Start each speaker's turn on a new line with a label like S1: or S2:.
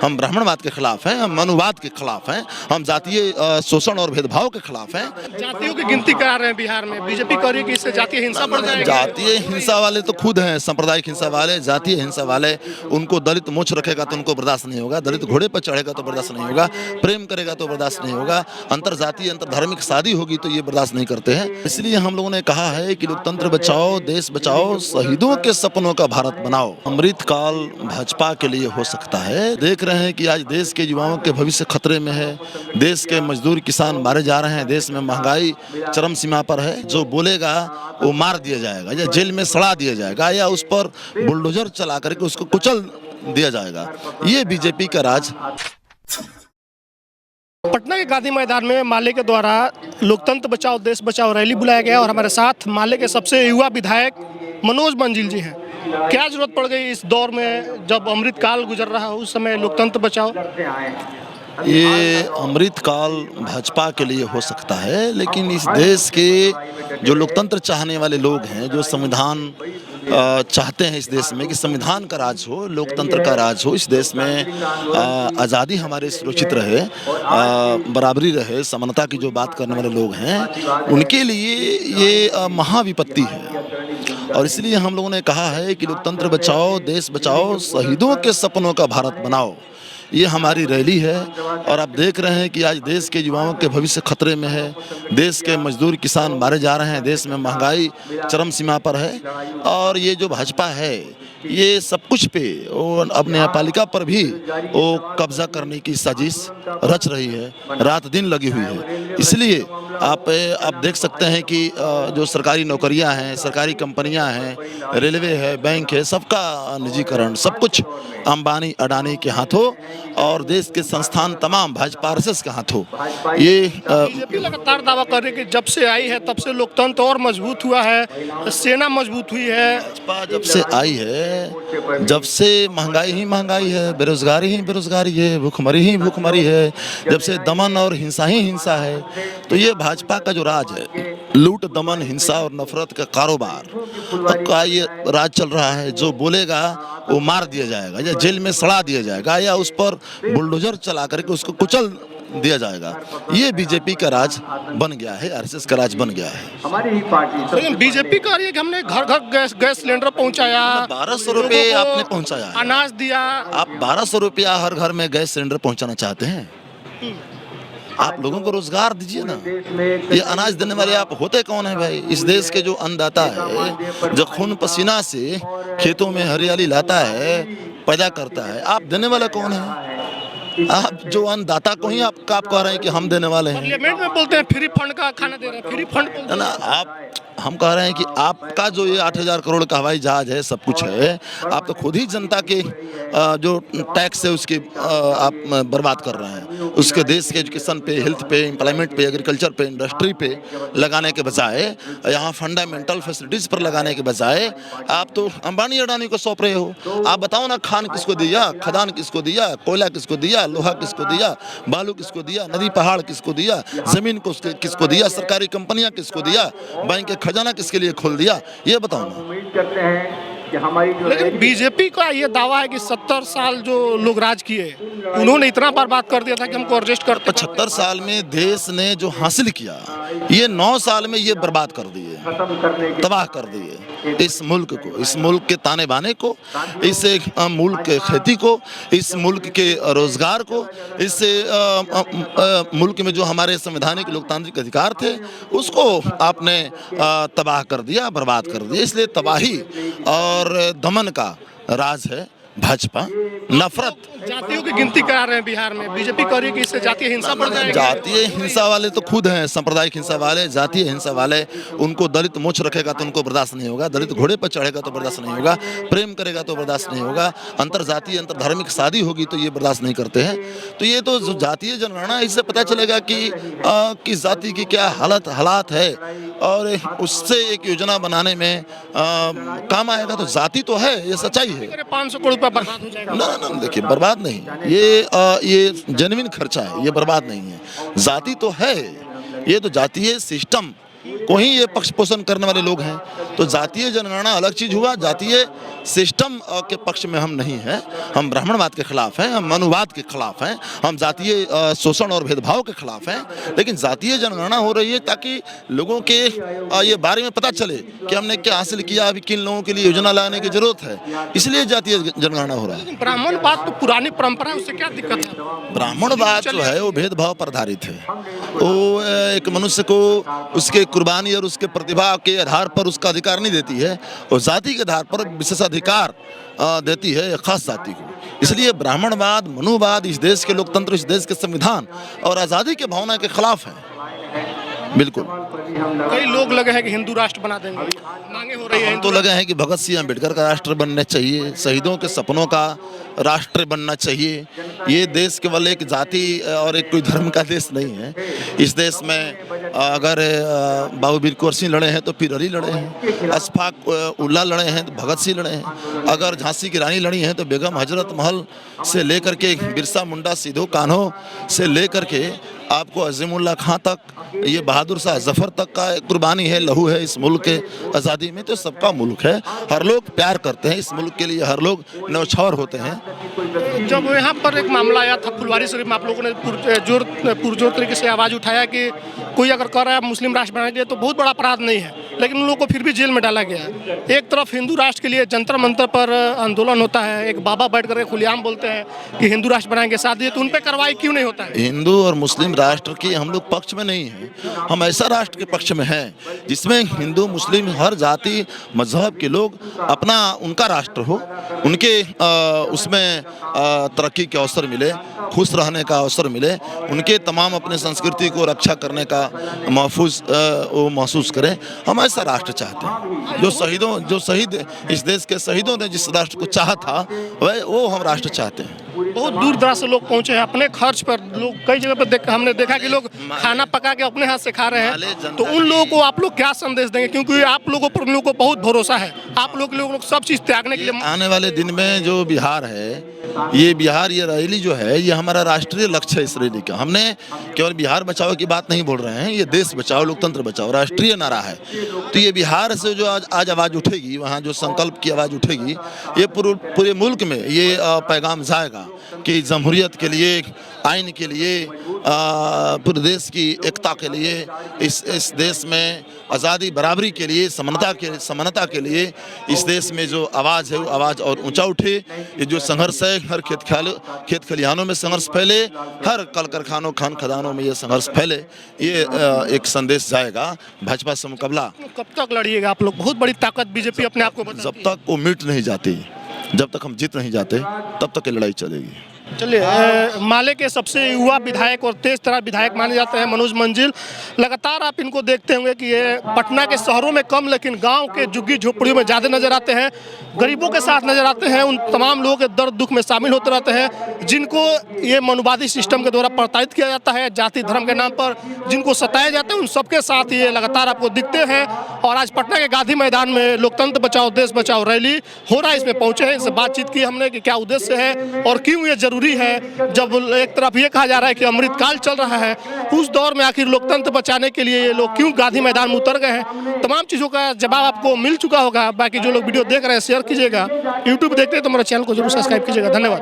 S1: हम ब्राह्मणवाद के खिलाफ हैं, हम मनुवाद के खिलाफ हैं, हम जातीय शोषण और भेदभाव के खिलाफ हैं।
S2: जातियों की गिनती करा रहे हैं बिहार में, बीजेपी कह रही है कि इससे जातीय हिंसा बढ़ जाएगी।
S1: जातीय हिंसा वाले तो खुद हैं, सांप्रदायिक हिंसा वाले, जातीय हिंसा वाले। उनको दलित मोछ रखेगा तो उनको बर्दाश्त नहीं होगा, दलित घोड़े पर चढ़ेगा तो बर्दाश्त नहीं होगा, प्रेम करेगा तो बर्दाश्त नहीं होगा, अंतर जातीय अंतर धार्मिक शादी होगी तो ये बर्दाश्त नहीं करते हैं। इसलिए हम लोगों ने कहा है कि लोकतंत्र बचाओ, देश बचाओ, शहीदों के सपनों का भारत बनाओ। अमृतकाल भाजपा के लिए हो सकता है। देख रहे हैं कि आज देश के युवाओं के भविष्य खतरे में है, देश के मजदूर किसान मारे जा रहे हैं, देश में महंगाई चरम सीमा पर है। जो बोलेगा वो मार दिया जाएगा या जेल में सड़ा दिया जाएगा या उस पर बुलडोजर चला करके उसको कुचल दिया जाएगा। ये बीजेपी का राज।
S2: पटना के गांधी मैदान में माले के द्वारा लोकतंत्र बचाओ देश बचाओ रैली बुलाया गया और हमारे साथ माले के सबसे युवा विधायक मनोज मंजिल जी हैं। क्या जरूरत पड़ गई इस दौर में जब अमृतकाल गुजर रहा हो उस समय लोकतंत्र बचाओ?
S1: ये अमृतकाल भाजपा के लिए हो सकता है, लेकिन इस देश के जो लोकतंत्र चाहने वाले लोग हैं, जो संविधान चाहते हैं इस देश में कि संविधान का राज हो, लोकतंत्र का राज हो, इस देश में आज़ादी हमारे सुरक्षित रहे, बराबरी रहे, समानता की जो बात करने वाले लोग हैं, उनके लिए ये महाविपत्ति है। और इसलिए हम लोगों ने कहा है कि लोकतंत्र बचाओ, देश बचाओ, शहीदों के सपनों का भारत बनाओ। ये हमारी रैली है और आप देख रहे हैं कि आज देश के युवाओं के भविष्य खतरे में है, देश के मजदूर किसान मारे जा रहे हैं, देश में महंगाई चरम सीमा पर है। और ये जो भाजपा है ये सब कुछ पे वो अब न्यायपालिका पर भी वो कब्जा करने की साजिश रच रही है, रात दिन लगी हुई है। इसलिए आप देख सकते हैं कि जो सरकारी नौकरियां हैं, सरकारी कंपनियां हैं, रेलवे है, बैंक है, सबका निजीकरण, सब कुछ अंबानी अडानी के हाथों और देश के संस्थान तमाम भाजपा आरएसएस के हाथों। ये
S2: बीजेपी लगातार दावा कर रही है कि जब से आई है तब से लोकतंत्र और मजबूत हुआ है, सेना मजबूत हुई है।
S1: भाजपा जब से आई है, जब से महंगाई ही महंगाई है, बेरोजगारी ही बेरोजगारी है, भूखमरी ही भूखमरी है, जब से दमन और हिंसा ही हिंसा है। तो ये भाजपा का जो राज है, लूट दमन हिंसा और नफरत का कारोबार का ये राज चल रहा है। जो बोलेगा वो मार दिया जाएगा या जेल में सड़ा दिया जाएगा या उस पर बुलडोजर चला करके उसको कुचल दिया जाएगा। ये बीजेपी का राज बन गया है, आरएसएस का राज बन गया है।
S2: हमारी ही पार्टी लेकिन बीजेपी कह रही है कि हमने घर घर गैस सिलेंडर पहुंचाया,
S1: 1200 रुपये आपने पहुंचाया,
S2: अनाज दिया।
S1: आप 1200 रुपया हर घर में गैस सिलेंडर पहुंचाना चाहते हैं? आप लोगों को रोजगार दीजिए ना। ये अनाज देने वाले आप होते कौन है भाई? इस देश के जो अन्नदाता है, जो खून पसीना से खेतों में हरियाली लाता है, पैदा करता है, आप देने वाला कौन है? आप जो अन्नदाता को ही आप कह रहे हैं कि हम देने वाले हैं।
S2: पार्लियामेंट में बोलते हैं फ्री फंड का खाना दे रहे हैं, फ्री फंड
S1: ना। हम कह रहे हैं कि आपका जो ये 8000 करोड़ का हवाई जहाज है, सब कुछ है, आप तो खुद ही जनता के जो टैक्स है उसके आप बर्बाद कर रहे हैं। उसके देश के एजुकेशन पे, हेल्थ पे, एम्प्लॉयमेंट पे, एग्रीकल्चर पे, इंडस्ट्री पे लगाने के बजाय, यहाँ फंडामेंटल फैसिलिटीज़ पर लगाने के बजाय आप तो अंबानी अडानी को सौंप रहे हो। आप बताओ ना, खान किसको दिया, खदान किसको दिया, कोयला किसको दिया, लोहा किसको दिया, बालू किसको दिया, नदी पहाड़ किसको दिया, जमीन को किसको दिया, सरकारी कंपनियां किसको दिया, बैंक के खजाना किसके लिए खोल दिया, ये बताओ ना।
S3: उम्मीद करते हैं कि हमारी जो
S2: लेकिन बीजेपी का ये दावा है कि 70 साल जो लोग राज किए उन्होंने इतना बर्बाद कर दिया था कि हमको एडजस्ट कर।
S1: 75 साल में देश ने जो हासिल किया, ये 9 साल में ये बर्बाद कर दिए,
S3: खत्म करने के
S1: तबाह कर दिए इस मुल्क को, इस मुल्क के ताने बाने को, इस मुल्क के खेती को, इस मुल्क के रोजगार को, इस मुल्क में जो हमारे संवैधानिक लोकतांत्रिक अधिकार थे उसको आपने तबाह कर दिया, बर्बाद कर दिया। इसलिए तबाही और दमन का राज है भाजपा। नफरत,
S2: जातियों की गिनती करा रहे हैं बिहार में, बीजेपी कह रही है कि इससे जातीय हिंसा बढ़ जाएगी।
S1: जातीय हिंसा वाले तो खुद हैं, सांप्रदायिक हिंसा वाले, जातीय हिंसा वाले। उनको दलित मोछ रखेगा तो उनको बर्दाश्त नहीं होगा, दलित घोड़े पर चढ़ेगा तो बर्दाश्त नहीं होगा, प्रेम करेगा तो बर्दाश्त नहीं होगा, अंतर जातीय अंतर धार्मिक शादी होगी तो ये बर्दाश्त नहीं करते हैं। तो ये तो जो जातीय जनगणना, इससे पता चलेगा कि किस जाति की क्या हालात है और उससे एक योजना बनाने में काम आएगा। तो जाति तो है, ये सच्चाई है।
S2: 500 करोड़ रुपया बर्बाद हो जाएगा।
S1: ना ना, देखिए बर्बाद नहीं, ये जेन्युइन खर्चा है, ये बर्बाद नहीं है। जाति तो है, ये तो जातीय सिस्टम को ही ये पक्ष पोषण करने वाले लोग हैं। तो जातीय जनगणना अलग चीज़ हुआ, जातीय सिस्टम के पक्ष में हम नहीं हैं। हम ब्राह्मणवाद के खिलाफ हैं, हम मनुवाद के खिलाफ हैं, हम जातीय शोषण और भेदभाव के खिलाफ हैं। लेकिन जातीय जनगणना हो रही है ताकि लोगों के ये बारे में पता चले कि हमने क्या हासिल किया, अभी किन लोगों के लिए योजना लाने की जरूरत है, इसलिए जातीय जनगणना हो रहा है।
S2: ब्राह्मणवाद तो पुरानी परंपरा है, उससे क्या दिक्कत है?
S1: ब्राह्मणवाद जो है वो भेदभाव पर आधारित है। वो एक मनुष्य को उसके कुर्बानी और उसके प्रतिभा के आधार पर उसका अधिकार नहीं देती है, और जाति के आधार पर विशेषाधिकार देती है एक खास जाति को। इसलिए ब्राह्मणवाद, मनुवाद इस देश के लोकतंत्र, इस देश के संविधान और आज़ादी के भावना के खिलाफ है। बिल्कुल।
S2: कई लोग लगे हैं कि हिंदू राष्ट्र बना देंगे, मांगे हो रही है।
S1: हम तो लगे हैं कि भगत सिंह अम्बेडकर का राष्ट्र बनना चाहिए, शहीदों के सपनों का राष्ट्र बनना चाहिए। ये देश केवल एक जाति और एक कोई धर्म का देश नहीं है। इस देश में अगर बाबू वीर कुंवर सिंह लड़े हैं तो पीर अली लड़े हैं, अशफाक उल्ला लड़े हैं तो भगत सिंह लड़े हैं, अगर झांसी की रानी लड़ी हैं तो बेगम हजरत महल से लेकर के बिरसा मुंडा, सिद्धू कान्हो से लेकर के आपको अजीमुल्ला खां तक, ये बहादुर शाह जफर तक का कुर्बानी है, लहू है इस मुल्क के आज़ादी में। तो सबका मुल्क है, हर लोग प्यार करते हैं इस मुल्क के लिए, हर लोग न्यौछावर होते हैं।
S2: जब यहाँ पर एक मामला आया था फुलवारी शरीफ में, आप लोगों ने पुरजोर तरीके से आवाज़ उठाया कि कोई अगर कर रहा है मुस्लिम राष्ट्र बनाने के लिए तो बहुत बड़ा अपराध नहीं है, लेकिन उन लोगों को फिर भी जेल में डाला गया। एक तरफ हिंदू राष्ट्र के लिए जंतर मंतर पर आंदोलन होता है, एक बाबा बैठ कर खुलेआम बोलते हैं कि हिंदू राष्ट्र बनाएंगे, साथ ही तो उन पर कार्रवाई क्यों नहीं होता है?
S1: हिंदू और मुस्लिम राष्ट्र के हम लोग पक्ष में नहीं हैं, हम ऐसा राष्ट्र के पक्ष में हैं जिसमें हिंदू मुस्लिम हर जाति मजहब के लोग अपना उनका राष्ट्र हो, उनके उसमें तरक्की के अवसर मिले, खुश रहने का अवसर मिले, उनके तमाम अपने संस्कृति को रक्षा करने का महफूज वो महसूस करें। हम ऐसा राष्ट्र चाहते हैं जो शहीद इस देश के शहीदों ने जिस राष्ट्र को चाहा था वो हम राष्ट्र चाहते हैं।
S2: बहुत दूर दराज से लोग पहुंचे हैं, अपने खर्च पर लोग कई जगह पर हमने देखा कि लोग खाना पका के अपने हाथ से खा रहे हैं। तो उन लोगों को आप लोग क्या संदेश देंगे, क्योंकि आप लोगों पर उन लोगों को बहुत भरोसा है, आप लोग सब चीज़ त्यागने के लिए।
S1: आने वाले दिन में जो बिहार है, ये बिहार, ये रैली जो है, ये हमारा राष्ट्रीय लक्ष्य है। इस रैली का हमने केवल बिहार बचाओ की बात नहीं बोल रहे हैं, ये देश बचाओ, लोकतंत्र बचाओ राष्ट्रीय नारा है। तो ये बिहार से जो आज आवाज़ उठेगी, वहाँ जो संकल्प की आवाज़ उठेगी, ये पूरे मुल्क में ये पैगाम जाएगा कि जमहूरियत के लिए, आइन के लिए, पूरे देश की एकता के लिए, इस देश में आज़ादी बराबरी के लिए, समानता के लिए इस देश में जो आवाज़ है वो आवाज़ और ऊंचा उठे। ये जो संघर्ष है, हर खेत खलिहानों में संघर्ष फैले, हर कल कारखानों खान खदानों में ये संघर्ष फैले, ये एक संदेश जाएगा। भाजपा से मुकाबला
S2: कब तक लड़िएगा आप लोग? बहुत बड़ी ताकत बीजेपी अपने आप को बताती है।
S1: जब तक वो मिट नहीं जाती, जब तक हम जीत नहीं जाते, तब तक ये लड़ाई चलेगी।
S2: चलिए, माले के सबसे युवा विधायक और तेज तर्रार विधायक माने जाते हैं मनोज मंजिल। लगातार आप इनको देखते होंगे कि ये पटना के शहरों में कम लेकिन गांव के झुग्गी झोपड़ियों में ज़्यादा नजर आते हैं, गरीबों के साथ नजर आते हैं, उन तमाम लोगों के दर्द दुख में शामिल होते रहते हैं जिनको ये मनुवादी सिस्टम के द्वारा प्रताड़ित किया जाता है, जाति धर्म के नाम पर जिनको सताया जाता है, उन सबके साथ ये लगातार आपको दिखते हैं। और आज पटना के गांधी मैदान में लोकतंत्र बचाओ देश बचाओ रैली हो रहा है, इसमें पहुंचे हैं, इससे बातचीत की हमने कि क्या उद्देश्य है और क्यों ये जरूरी है। जब एक तरफ ये कहा जा रहा है कि अमृतकाल चल रहा है, उस दौर में आखिर लोकतंत्र बचाने के लिए ये लोग क्यों गांधी मैदान में उतर गए हैं, तमाम चीज़ों का जवाब आपको मिल चुका होगा। बाकी जो लोग वीडियो देख रहे हैं शेयर कीजिएगा, यूट्यूब देखते हैं तो हमारे चैनल को जरूर सब्सक्राइब कीजिएगा। धन्यवाद।